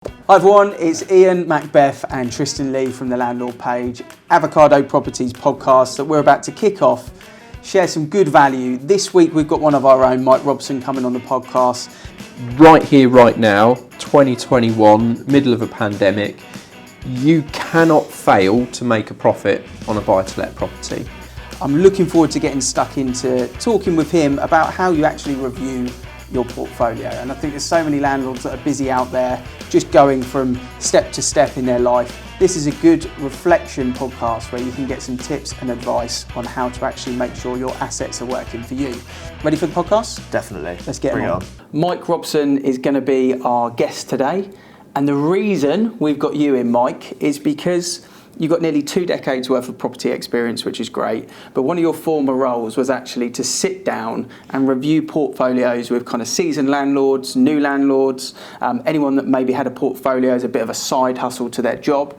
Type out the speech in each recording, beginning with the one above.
Hi everyone, it's Ian, Macbeth and Tristan Lee from the Landlord Page, Avocado Properties podcast that we're about to kick off, share some good value. This week we've got one of our own, Mike Robson, coming on the podcast. Right here, right now, 2021, middle of a pandemic, you cannot fail to make a profit on a buy-to-let property. I'm looking forward to getting stuck into talking with him about how you actually review your portfolio. And I think there's so many landlords that are busy out there just going from step to step in their life. This is a good reflection podcast where you can get some tips and advice on how to actually make sure your assets are working for you. Ready for the podcast? Definitely. Let's get Bring it on. Mike Robson is going to be our guest today. And the reason we've got you in, Mike, is because you've got nearly 2 decades worth of property experience, which is great. But one of your former roles was actually to sit down and review portfolios with kind of seasoned landlords, new landlords, anyone that maybe had a portfolio as a bit of a side hustle to their job.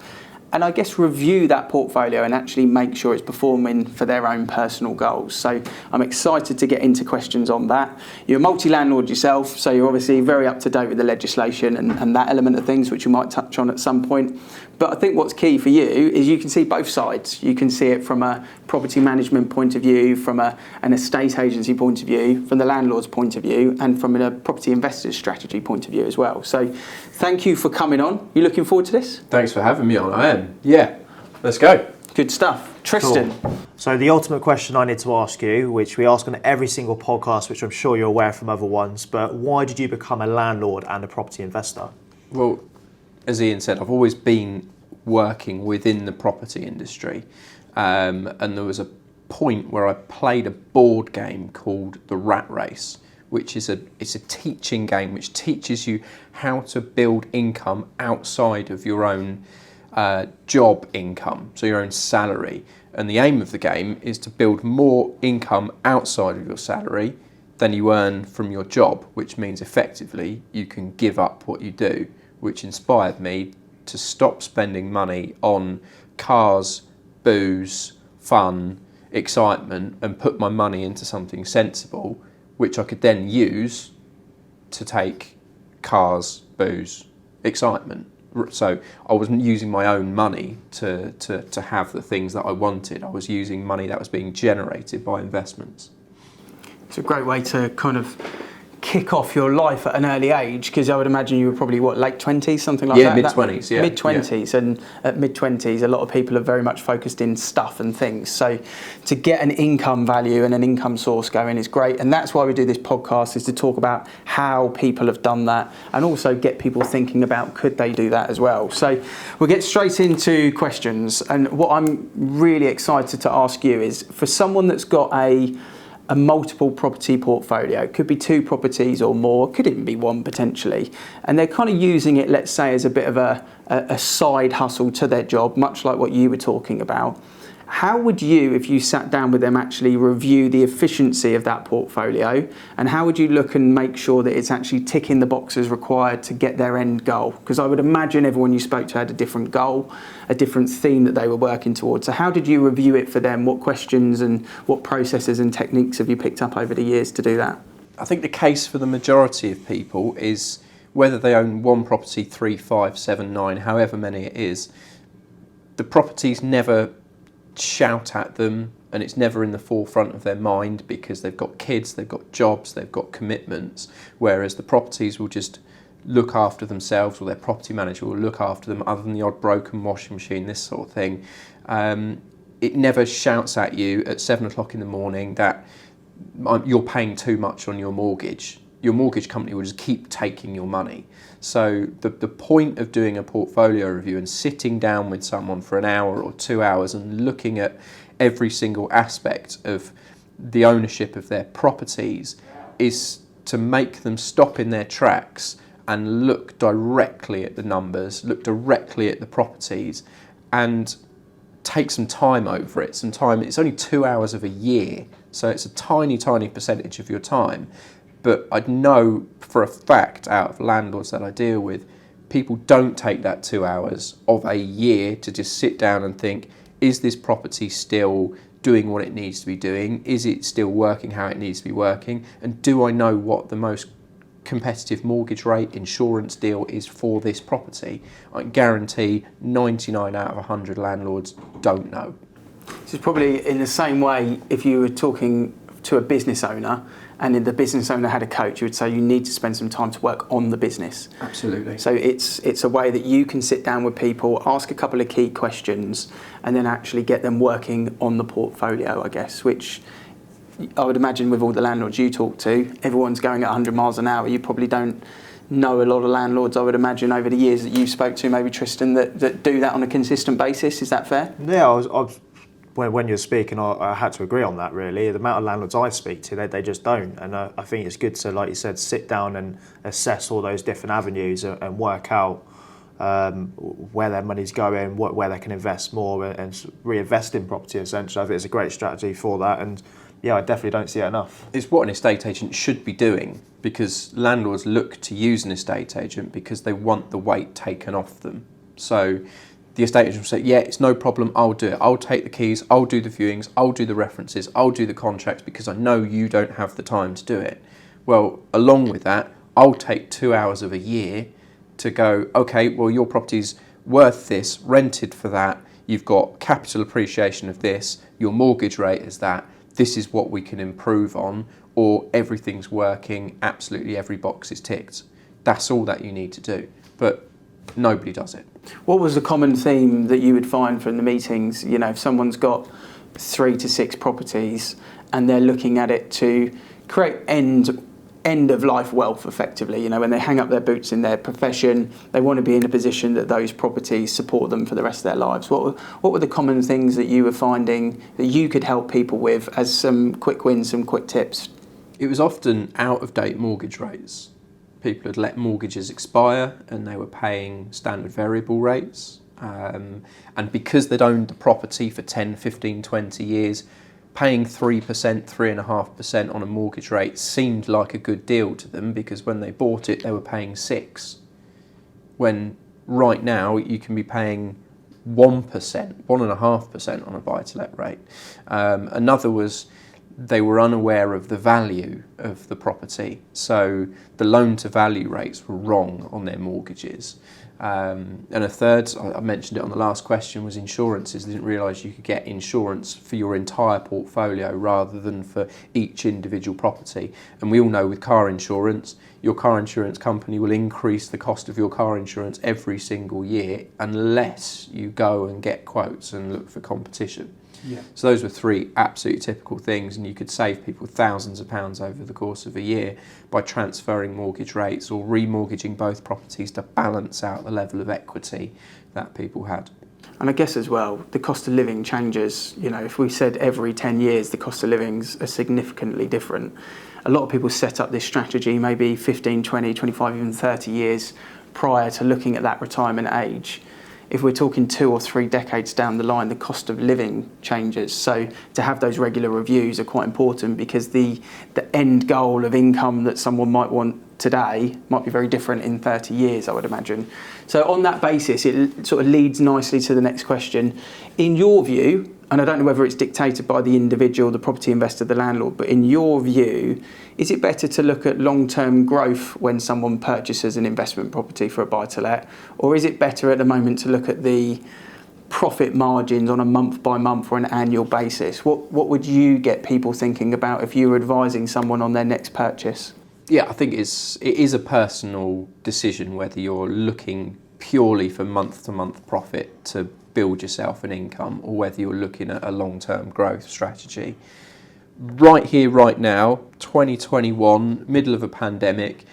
And I guess review that portfolio and actually make sure it's performing for their own personal goals. So I'm excited to get into questions on that. You're a multi-landlord yourself, so you're obviously very up to date with the legislation and that element of things, which you might touch on at some point. But I think what's key for you is you can see both sides. You can see it from a property management point of view, from an estate agency point of view, from the landlord's point of view, and from a property investor's strategy point of view as well. So thank you for coming on. You looking forward to this? Thanks for having me on. I am. Yeah, let's go. Good stuff. Tristan. Cool. So the ultimate question I need to ask you, which we ask on every single podcast, which I'm sure you're aware from other ones, but why did you become a landlord and a property investor? Well, as Ian said, I've always been working within the property industry, and there was a point where I played a board game called The Rat Race, which is it's a teaching game which teaches you how to build income outside of your own job income, so your own salary. And the aim of the game is to build more income outside of your salary than you earn from your job, which means effectively you can give up what you do, which inspired me to stop spending money on cars, booze, fun, excitement, and put my money into something sensible, which I could then use to take cars, booze, excitement. So I wasn't using my own money to have the things that I wanted. I was using money that was being generated by investments. It's a great way to kind of kick off your life at an early age, because I would imagine you were probably, late 20s, something like that? Mid-20s, yeah. Mid-20s, yeah. And at mid-20s, a lot of people are very much focused in stuff and things. So to get an income value and an income source going is great. And that's why we do this podcast, is to talk about how people have done that and also get people thinking about could they do that as well. So we'll get straight into questions. And what I'm really excited to ask you is, for someone that's got a multiple property portfolio, it could be 2 properties or more, could even be 1 potentially, and they're kind of using it, let's say, as a bit of a side hustle to their job, much like what you were talking about. How would you, if you sat down with them, actually review the efficiency of that portfolio, and how would you look and make sure that it's actually ticking the boxes required to get their end goal? Because I would imagine everyone you spoke to had a different goal, a different theme that they were working towards. So how did you review it for them? What questions and what processes and techniques have you picked up over the years to do that? I think the case for the majority of people is, whether they own 1 property, 3, 5, 7, 9, however many it is, the properties never shout at them, and it's never in the forefront of their mind because they've got kids, they've got jobs, they've got commitments, whereas the properties will just look after themselves, or their property manager will look after them, other than the odd broken washing machine, this sort of thing. It never shouts at you at 7 o'clock in the morning that you're paying too much on your mortgage. Your mortgage company will just keep taking your money. So the point of doing a portfolio review and sitting down with someone for an hour or 2 hours and looking at every single aspect of the ownership of their properties is to make them stop in their tracks and look directly at the numbers, look directly at the properties, and take some time over it. It's only 2 hours of a year, so it's a tiny percentage of your time. But I know for a fact, out of landlords that I deal with, people don't take that 2 hours of a year to just sit down and think, is this property still doing what it needs to be doing? Is it still working how it needs to be working? And do I know what the most competitive mortgage rate, insurance deal is for this property, I guarantee 99 out of 100 landlords don't know. This is probably in the same way if you were talking to a business owner and if the business owner had a coach, you would say you need to spend some time to work on the business. Absolutely. So it's a way that you can sit down with people, ask a couple of key questions, and then actually get them working on the portfolio, I guess, which I would imagine with all the landlords you talk to, everyone's going at 100 miles an hour. You probably don't know a lot of landlords, I would imagine, over the years that you spoke to, maybe Tristan, that do that on a consistent basis. Is that fair? Yeah, when you're speaking, I had to agree on that, really. The amount of landlords I speak to, they just don't. And I think it's good to, like you said, sit down and assess all those different avenues and work out where their money's going, where they can invest more and reinvest in property, essentially. I think it's a great strategy for that. And yeah, I definitely don't see it enough. It's what an estate agent should be doing, because landlords look to use an estate agent because they want the weight taken off them. So the estate agent will say, yeah, it's no problem, I'll do it. I'll take the keys, I'll do the viewings, I'll do the references, I'll do the contracts because I know you don't have the time to do it. Well, along with that, I'll take 2 hours of a year to go, okay, well, your property's worth this, rented for that, you've got capital appreciation of this, your mortgage rate is that, this is what we can improve on, or everything's working, absolutely every box is ticked. That's all that you need to do. But nobody does it. What was the common theme that you would find from the meetings? You know, if someone's got 3 to 6 properties and they're looking at it to create end of life wealth, effectively, you know, when they hang up their boots in their profession, they want to be in a position that those properties support them for the rest of their lives. What were the common things that you were finding that you could help people with as some quick wins, some quick tips? It was often out of date mortgage rates. People had let mortgages expire and they were paying standard variable rates. And because they'd owned the property for 10, 15, 20 years, paying 3%, 3.5% on a mortgage rate seemed like a good deal to them, because when they bought it, they were paying 6%. When right now you can be paying 1%, 1.5% on a buy-to-let rate. Another was they were unaware of the value of the property. So the loan-to-value rates were wrong on their mortgages. And a third, I mentioned it on the last question, was insurances. They didn't realise you could get insurance for your entire portfolio rather than for each individual property. And we all know with car insurance, your car insurance company will increase the cost of your car insurance every single year unless you go and get quotes and look for competition. Yeah. So those were 3 absolutely typical things, and you could save people thousands of pounds over the course of a year by transferring mortgage rates or remortgaging both properties to balance out the level of equity that people had. And I guess as well, the cost of living changes. You know, if we said every 10 years the cost of livings are significantly different, a lot of people set up this strategy maybe 15, 20, 25, even 30 years prior to looking at that retirement age. If we're talking 2 or 3 decades down the line, the cost of living changes. So to have those regular reviews are quite important, because the end goal of income that someone might want today might be very different in 30 years, I would imagine. So on that basis, it sort of leads nicely to the next question. In your view, and I don't know whether it's dictated by the individual, the property investor, the landlord, but in your view, is it better to look at long-term growth when someone purchases an investment property for a buy-to-let, or is it better at the moment to look at the profit margins on a month-by-month or an annual basis? What would you get people thinking about if you were advising someone on their next purchase? Yeah, I think it is a personal decision whether you're looking purely for month-to-month profit to build yourself an income, or whether you're looking at a long-term growth strategy. Right here, right now, 2021, middle of a pandemic,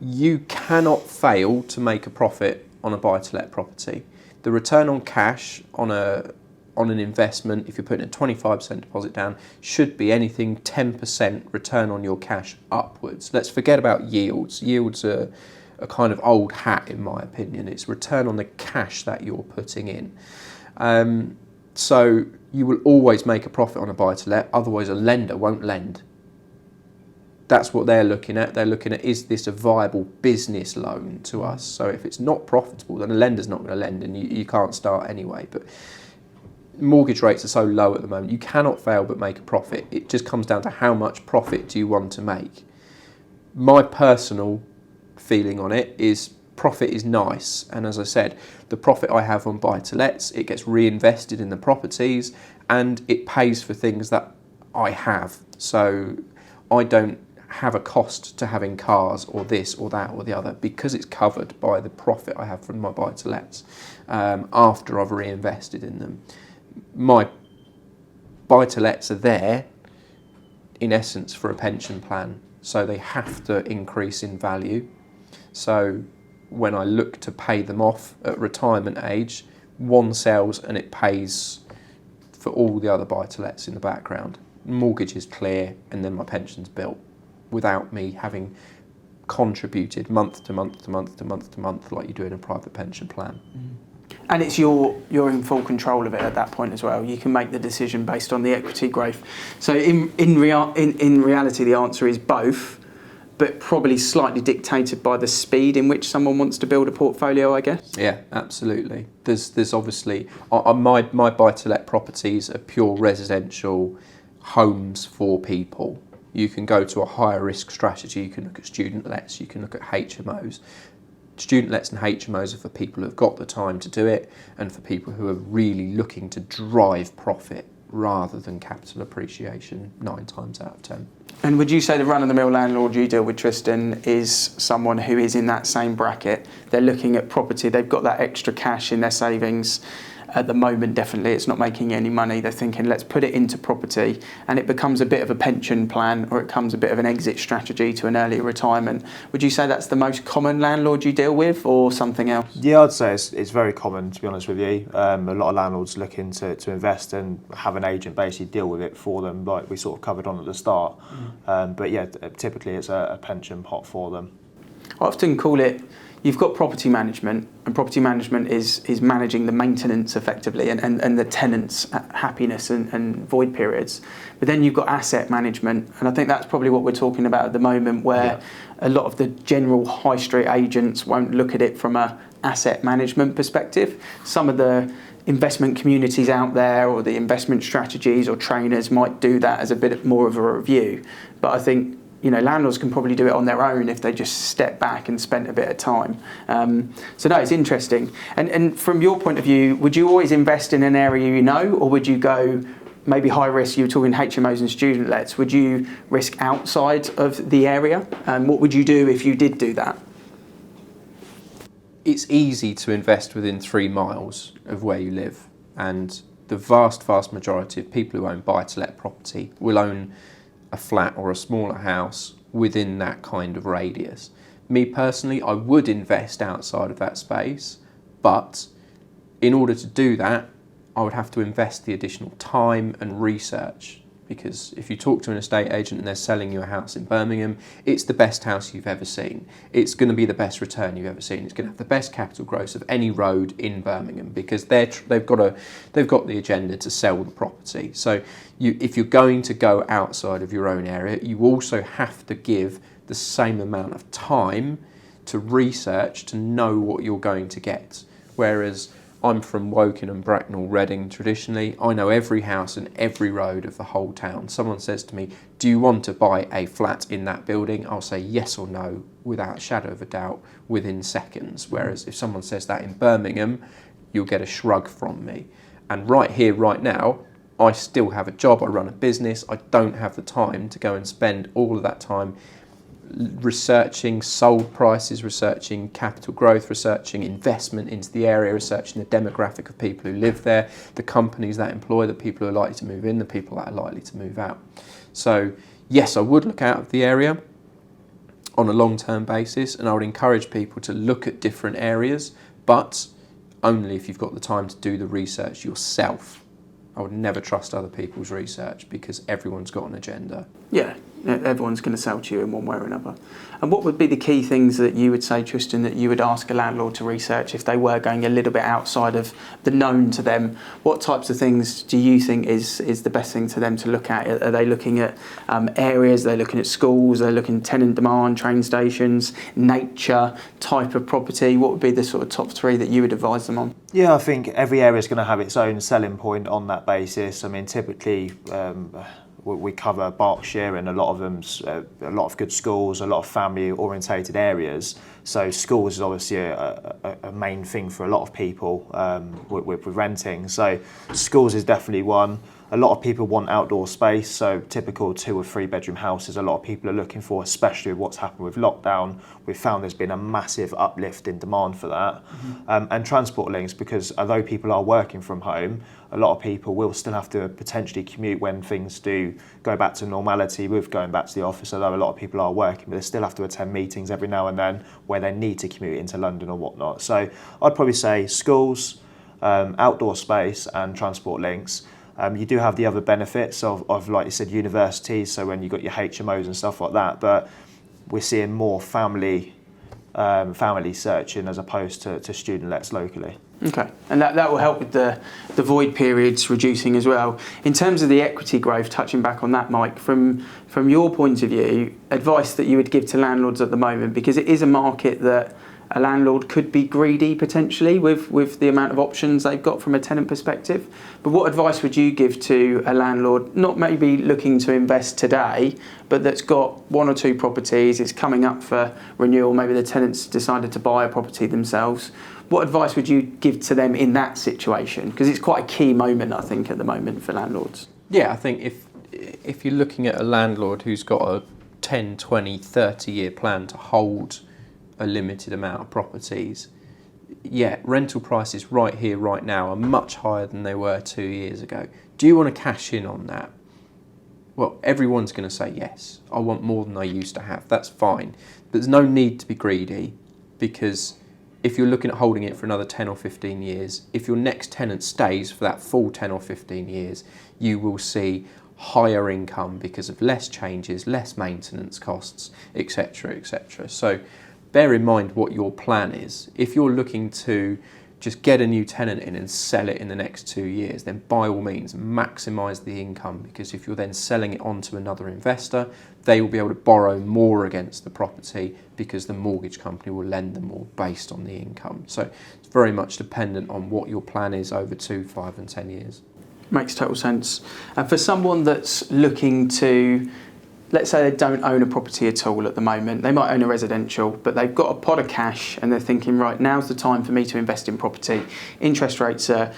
you cannot fail to make a profit on a buy-to-let property. The return on cash on an investment, if you're putting a 25% deposit down, should be anything 10% return on your cash upwards. Let's forget about yields. Yields are a kind of old hat, in my opinion. It's return on the cash that you're putting in. So you will always make a profit on a buy-to-let, otherwise a lender won't lend. That's what they're looking at. They're looking at, is this a viable business loan to us? So if it's not profitable, then a lender's not going to lend, and you can't start anyway. But mortgage rates are so low at the moment, you cannot fail but make a profit. It just comes down to how much profit do you want to make. My personal feeling on it is profit is nice, and as I said, the profit I have on buy-to-lets, it gets reinvested in the properties and it pays for things that I have. So I don't have a cost to having cars or this or that or the other, because it's covered by the profit I have from my buy-to-lets after I've reinvested in them. My buy-to-lets are there in essence for a pension plan, so they have to increase in value. So when I look to pay them off at retirement age, one sells and it pays for all the other buy-to-lets in the background. Mortgage is clear, and then my pension's built without me having contributed month to month to month to month to month like you do in a private pension plan. And it's you're in full control of it at that point as well. You can make the decision based on the equity growth. So in reality, the answer is both, but probably slightly dictated by the speed in which someone wants to build a portfolio, I guess. Yeah, absolutely. There's obviously my buy-to-let properties are pure residential homes for people. You can go to a higher risk strategy. You can look at student lets. You can look at HMOs. Student lets and HMOs are for people who've got the time to do it, and for people who are really looking to drive profit rather than capital appreciation 9 times out of 10. And would you say the run-of-the-mill landlord you deal with, Tristan, is someone who is in that same bracket? They're looking at property, they've got that extra cash in their savings. At the moment, definitely, it's not making any money. They're thinking, let's put it into property, and it becomes a bit of a pension plan, or it becomes a bit of an exit strategy to an early retirement. Would you say that's the most common landlord you deal with, or something else? Yeah, I'd say it's very common, to be honest with you. A lot of landlords looking to invest and have an agent basically deal with it for them, like we sort of covered on at the start. But yeah, typically it's a pension pot for them. I often call it, you've got property management, and property management is managing the maintenance effectively and the tenants' happiness and void periods. But then you've got asset management, and I think that's probably what we're talking about at the moment, where a lot of the general high street agents won't look at it from a asset management perspective. Some of the investment communities out there, or the investment strategies or trainers, might do that as a bit more of a review. But I think, you know, landlords can probably do it on their own if they just step back and spend a bit of time. So no, it's interesting. And from your point of view, would you always invest in an area you know, or would you go maybe high risk? You were talking HMOs and student lets. Would you risk outside of the area? And what would you do if you did do that? It's easy to invest within 3 miles of where you live, and the vast majority of people who own buy-to-let property will own a flat or a smaller house within that kind of radius. Me personally, I would invest outside of that space, but in order to do that, I would have to invest the additional time and research, because if you talk to an estate agent and they're selling you a house in Birmingham, it's the best house you've ever seen. It's going to be the best return you've ever seen. It's going to have the best capital growth of any road in Birmingham, because they've got the agenda to sell the property. So if you're going to go outside of your own area, you also have to give the same amount of time to research to know what you're going to get. Whereas I'm from Woking and Bracknell, Reading traditionally. I know every house and every road of the whole town. Someone says to me, do you want to buy a flat in that building? I'll say yes or no without a shadow of a doubt within seconds. Whereas if someone says that in Birmingham, you'll get a shrug from me. And right here, right now, I still have a job, I run a business. I don't have the time to go and spend all of that time researching sold prices, researching capital growth, researching investment into the area, researching the demographic of people who live there, the companies that employ the people who are likely to move in, the people that are likely to move out. So yes, I would look out of the area on a long-term basis, and I would encourage people to look at different areas, but only if you've got the time to do the research yourself. I would never trust other people's research, because everyone's got an agenda. Yeah, everyone's going to sell to you in one way or another. And what would be the key things that you would say, Tristan, that you would ask a landlord to research if they were going a little bit outside of the known to them? What types of things do you think is the best thing to them to look at? Are they looking at areas? Are they looking at schools? Are they looking at tenant demand, train stations, nature, type of property? What would be the sort of top 3 that you would advise them on? Yeah, I think every area is going to have its own selling point on that basis. I mean, typically, we cover Berkshire, and a lot of them's a lot of good schools, a lot of family orientated areas. So schools is obviously a main thing for a lot of people with renting. So schools is definitely one. A lot of people want outdoor space, so typical 2 or 3 bedroom houses a lot of people are looking for, especially with what's happened with lockdown. We've found there's been a massive uplift in demand for that. And transport links, because although people are working from home, a lot of people will still have to potentially commute when things do go back to normality with going back to the office, although a lot of people are working, but they still have to attend meetings every now and then where they need to commute into London or whatnot. So I'd probably say schools, outdoor space and transport links. You do have the other benefits of, like you said, universities, so when you've got your HMOs and stuff like that, but we're seeing more family searching as opposed to student lets locally. Okay, and that will help with the void periods reducing as well. In terms of the equity growth, touching back on that, Mike, from your point of view, advice that you would give to landlords at the moment, because it is a market that a landlord could be greedy potentially with the amount of options they've got from a tenant perspective. But what advice would you give to a landlord, not maybe looking to invest today, but that's got 1 or 2 properties, it's coming up for renewal, maybe the tenants decided to buy a property themselves. What advice would you give to them in that situation? Because it's quite a key moment, I think, at the moment for landlords. Yeah, I think if you're looking at a landlord who's got a 10, 20, 30-year plan to hold a limited amount of properties, yeah, rental prices right here, right now are much higher than they were 2 years ago. Do you want to cash in on that? Well, everyone's going to say yes. I want more than I used to have. That's fine. But there's no need to be greedy, because if you're looking at holding it for another 10 or 15 years, if your next tenant stays for that full 10 or 15 years, you will see higher income because of less changes, less maintenance costs, etc., etc. So bear in mind what your plan is. If you're looking to just get a new tenant in and sell it in the next 2 years, then by all means maximise the income, because if you're then selling it on to another investor, they will be able to borrow more against the property because the mortgage company will lend them more based on the income. So it's very much dependent on what your plan is over 2, 5 and 10 years. Makes total sense. And for someone that's looking to, let's say they don't own a property at all at the moment, they might own a residential, but they've got a pot of cash and they're thinking, right, now's the time for me to invest in property. Interest rates are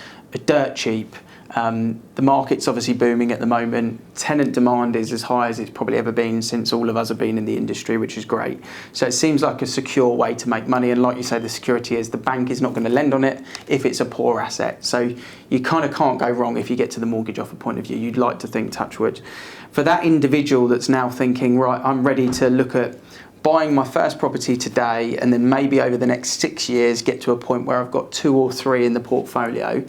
dirt cheap. The market's obviously booming at the moment. Tenant demand is as high as it's probably ever been since all of us have been in the industry, which is great. So it seems like a secure way to make money. And like you say, the security is the bank is not going to lend on it if it's a poor asset. So you kind of can't go wrong if you get to the mortgage offer point of view. You'd like to think, touch wood. For that individual that's now thinking, right, I'm ready to look at buying my first property today and then maybe over the next 6 years get to a point where I've got 2 or 3 in the portfolio,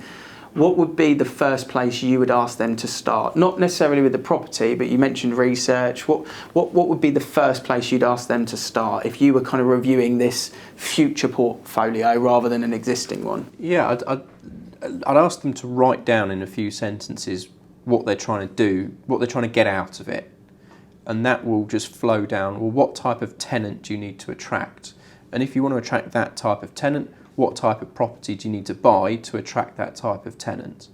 what would be the first place you would ask them to start? Not necessarily with the property, but you mentioned research. What would be the first place you'd ask them to start if you were kind of reviewing this future portfolio rather than an existing one? Yeah, I'd ask them to write down in a few sentences what they're trying to do, what they're trying to get out of it. And that will just flow down, well, what type of tenant do you need to attract? And if you want to attract that type of tenant, what type of property do you need to buy to attract that type of tenant?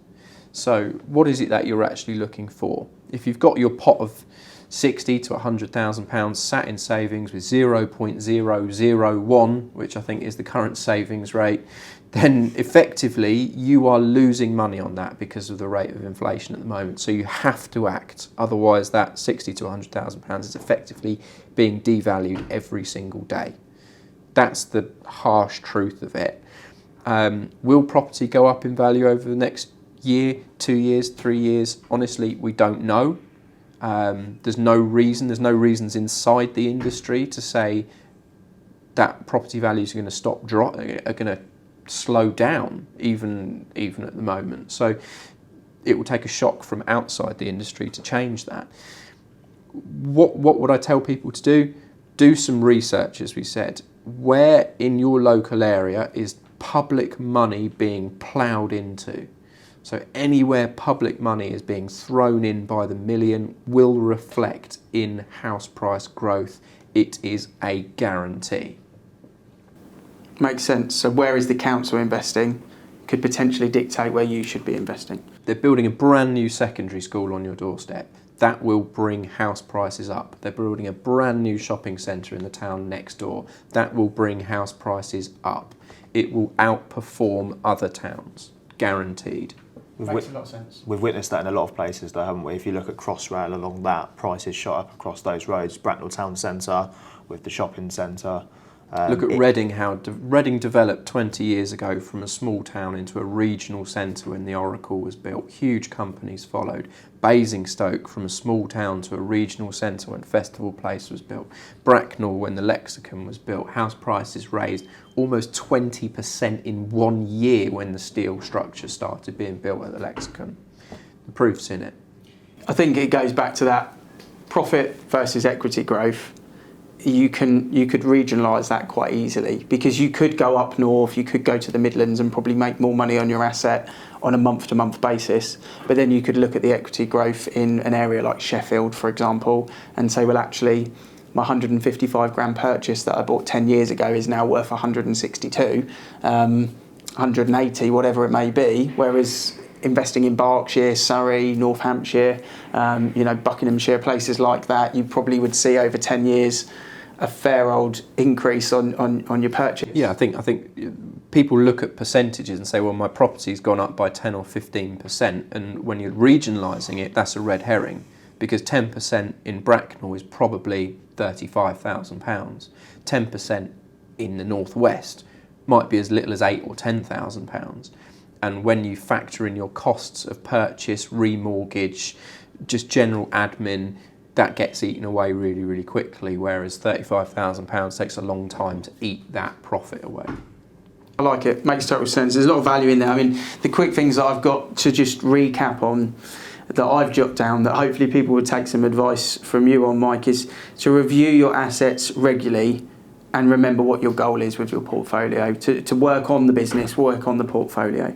So what is it that you're actually looking for? If you've got your pot of £60,000 to £100,000 sat in savings with 0.001, which I think is the current savings rate, then effectively you are losing money on that because of the rate of inflation at the moment. So you have to act. Otherwise that £60,000 to £100,000 is effectively being devalued every single day. That's the harsh truth of it. Will property go up in value over the next year, 2 years, 3 years? Honestly, we don't know. There's no reasons inside the industry to say that property values are going to are going to slow down even at the moment. So it will take a shock from outside the industry to change that. What would I tell people to do? Do some research, as we said. Where in your local area is public money being ploughed into? So anywhere public money is being thrown in by the million will reflect in house price growth. It is a guarantee. Makes sense. So where is the council investing could potentially dictate where you should be investing. They're building a brand new secondary school on your doorstep. that will bring house prices up. They're building a brand new shopping centre in the town next door. That will bring house prices up. It will outperform other towns, guaranteed. Makes a lot of sense. We've witnessed that in a lot of places though, haven't we? If you look at Crossrail along that, prices shot up across those roads. Bracknell Town Centre with the shopping centre. Look at Reading, how Reading developed 20 years ago from a small town into a regional centre when the Oracle was built. Huge companies followed. Basingstoke from a small town to a regional centre when Festival Place was built. Bracknell when the Lexicon was built. House prices raised almost 20% in 1 year when the steel structure started being built at the Lexicon. The proof's in it. I think it goes back to that profit versus equity growth. You could regionalise that quite easily, because you could go up north, you could go to the Midlands and probably make more money on your asset on a month-to-month basis. But then you could look at the equity growth in an area like Sheffield, for example, and say, well, actually, my 155 grand purchase that I bought 10 years ago is now worth 162, 180, whatever it may be, whereas investing in Berkshire, Surrey, North Hampshire, Buckinghamshire, places like that, you probably would see over 10 years a fair old increase on your purchase. Yeah, I think people look at percentages and say, well, my property's gone up by 10 or 15%, and when you're regionalising it, that's a red herring, because 10% in Bracknell is probably £35,000. 10% in the northwest might be as little as £8,000 or £10,000. And when you factor in your costs of purchase, remortgage, just general admin, that gets eaten away really, really quickly, whereas £35,000 takes a long time to eat that profit away. I like it. Makes total sense. There's a lot of value in there. I mean, the quick things that I've got to just recap on that I've jotted down that hopefully people would take some advice from you on, Mike, is to review your assets regularly and remember what your goal is with your portfolio. To work on the business, work on the portfolio.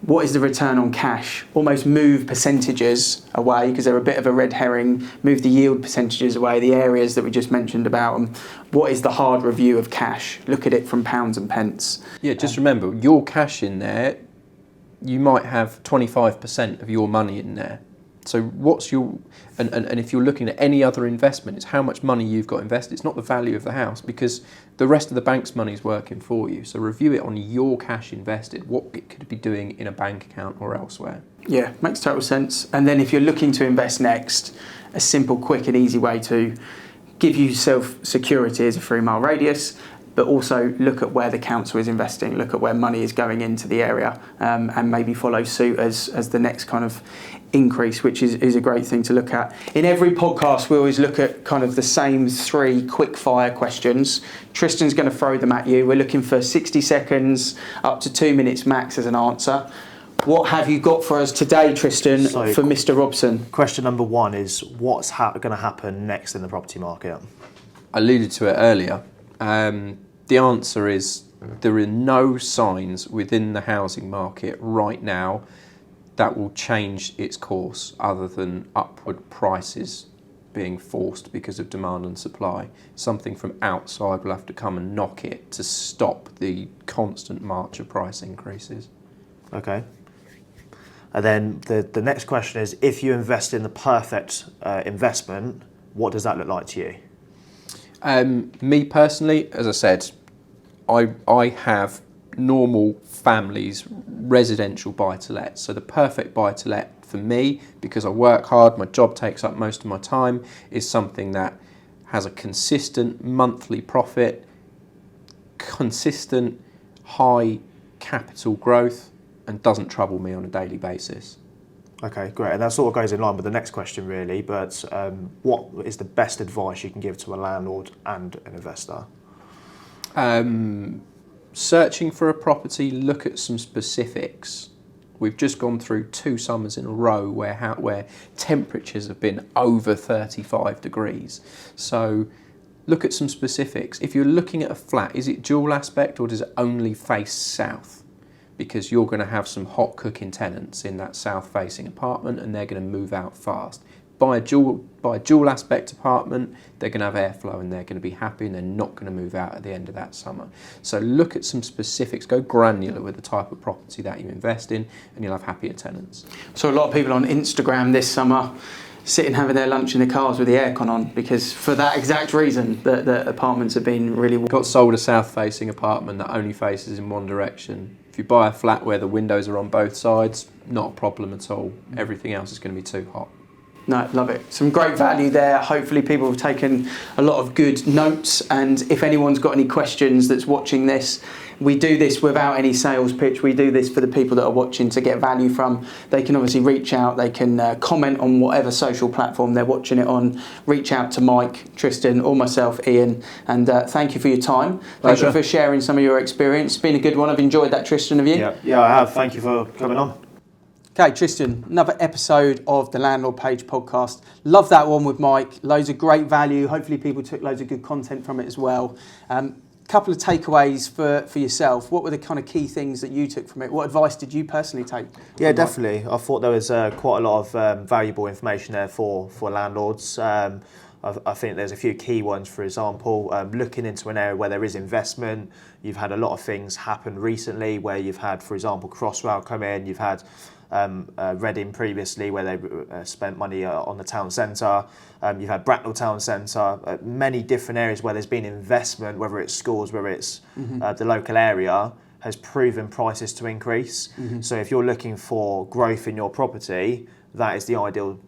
What is the return on cash? Almost move percentages away, because they're a bit of a red herring. Move the yield percentages away, the areas that we just mentioned about them. What is the hard review of cash? Look at it from pounds and pence. Yeah, just remember, your cash in there, you might have 25% of your money in there. So what's your, and if you're looking at any other investment, it's how much money you've got invested. It's not the value of the house, because the rest of the bank's money is working for you. So review it on your cash invested, what it could be doing in a bank account or elsewhere. Yeah, makes total sense. And then if you're looking to invest next, a simple, quick and easy way to give yourself security is a 3-mile radius, but also look at where the council is investing, look at where money is going into the area, and maybe follow suit as the next kind of increase, which is a great thing to look at. In every podcast, we always look at kind of the same 3 quick fire questions. Tristan's going to throw them at you. We're looking for 60 seconds up to 2 minutes max as an answer. What have you got for us today, Tristan, for Mr. Robson? Question number 1 is, what's going to happen next in the property market? I alluded to it earlier. The answer is there are no signs within the housing market right now that will change its course other than upward prices being forced because of demand and supply. Something from outside will have to come and knock it to stop the constant march of price increases. Okay. And then the next question is, if you invest in the perfect investment, what does that look like to you? Me personally, as I said, I have normal families, residential buy-to-let. So the perfect buy-to-let for me, because I work hard, my job takes up most of my time, is something that has a consistent monthly profit, consistent high capital growth, and doesn't trouble me on a daily basis. Okay, great. And that sort of goes in line with the next question, really. But what is the best advice you can give to a landlord and an investor? Searching for a property, look at some specifics. We've just gone through 2 summers in a row where temperatures have been over 35 degrees. So look at some specifics. If you're looking at a flat, is it dual aspect or does it only face south? Because you're going to have some hot cooking tenants in that south-facing apartment and they're going to move out fast. buy a dual aspect apartment, they're going to have airflow and they're going to be happy and they're not going to move out at the end of that summer. So look at some specifics, go granular with the type of property that you invest in, and you'll have happier tenants. So a lot of people on Instagram this summer sitting having their lunch in the cars with the aircon on, because for that exact reason the apartments have been really warm. Got sold a south facing apartment that only faces in one direction. If you buy a flat where the windows are on both sides, not a problem at all. Everything else is going to be too hot. No, love it. Some great value there. Hopefully people have taken a lot of good notes, and if anyone's got any questions that's watching this, we do this without any sales pitch. We do this for the people that are watching to get value from. They can obviously reach out, they can comment on whatever social platform they're watching it on, reach out to Mike, Tristan or myself, Ian, and thank you for your time. Thank you for sharing some of your experience. It's been a good one. I've enjoyed that, Tristan, have you? Yeah, I have. Thank you for coming on. Okay, Tristan, another episode of the Landlord Page podcast. Love that one with Mike. Loads of great value. Hopefully people took loads of good content from it as well. Couple of takeaways for yourself. What were the kind of key things that you took from it? What advice did you personally take? Yeah, definitely. I thought there was quite a lot of valuable information there for landlords. I think there's a few key ones. For example, looking into an area where there is investment. You've had a lot of things happen recently where you've had, for example, Crossrail come in. You've had Reading previously, where they spent money on the town centre. You've had Bracknell town centre, many different areas where there's been investment, whether it's schools, whether it's the local area, has proven prices to increase. So if you're looking for growth in your property, that is the ideal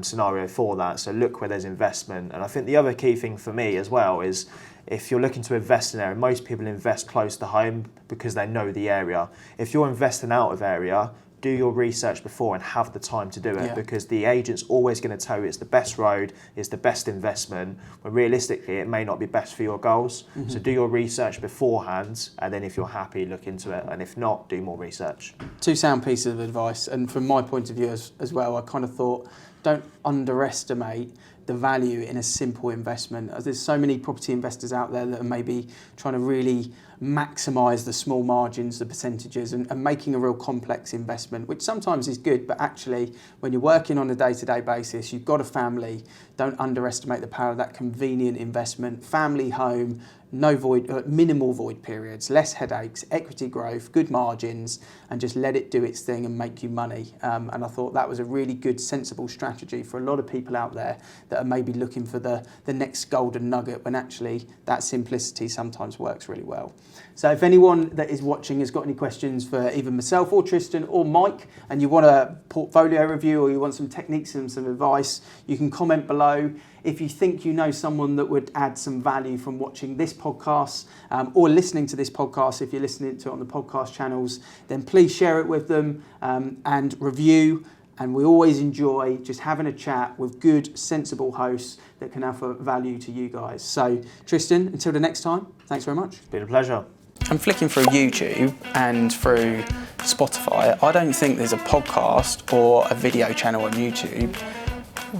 scenario for that. So look where there's investment. And I think the other key thing for me as well is, if you're looking to invest in an area, most people invest close to home because they know the area. If you're investing out of area, do your research before and have the time to do it, because the agent's always going to tell you it's the best road, it's the best investment, when realistically it may not be best for your goals. So do your research beforehand, and then if you're happy, look into it, and if not, do more research. Two sound pieces of advice, and from my point of view as well, I kind of thought, don't underestimate the value in a simple investment. There's so many property investors out there that are maybe trying to really maximise the small margins, the percentages, and making a real complex investment, which sometimes is good, but actually when you're working on a day-to-day basis, you've got a family, don't underestimate the power of that convenient investment, family home, no void, minimal void periods, less headaches, equity growth, good margins, and just let it do its thing and make you money. And I thought that was a really good, sensible strategy for a lot of people out there that are maybe looking for the next golden nugget, when actually that simplicity sometimes works really well. So if anyone that is watching has got any questions for either myself or Tristan or Mike, and you want a portfolio review or you want some techniques and some advice, you can comment below. If you think you know someone that would add some value from watching this podcast or listening to this podcast, if you're listening to it on the podcast channels, then please share it with them and review. And we always enjoy just having a chat with good, sensible hosts that can offer value to you guys. So, Tristan, until the next time, thanks very much. It's been a pleasure. I'm flicking through YouTube and through Spotify. I don't think there's a podcast or a video channel on YouTube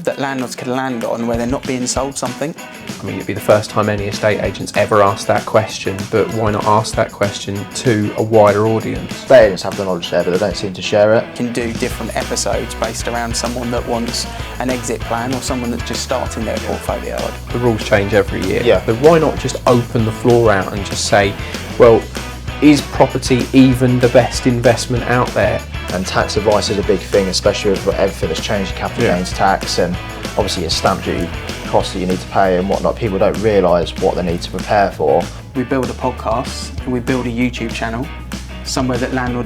that landlords could land on where they're not being sold something. I mean, it'd be the first time any estate agents ever asked that question, but why not ask that question to a wider audience? Estate agents have the knowledge there, but they don't seem to share it. Can do different episodes based around someone that wants an exit plan or someone that's just starting their portfolio. The rules change every year. Yeah. But why not just open the floor out and just say, well, is property even the best investment out there? And tax advice is a big thing, especially with everything that's changed, capital gains tax, and obviously your stamp duty costs that you need to pay and whatnot. People don't realise what they need to prepare for. We build a podcast and we build a YouTube channel, somewhere that landlords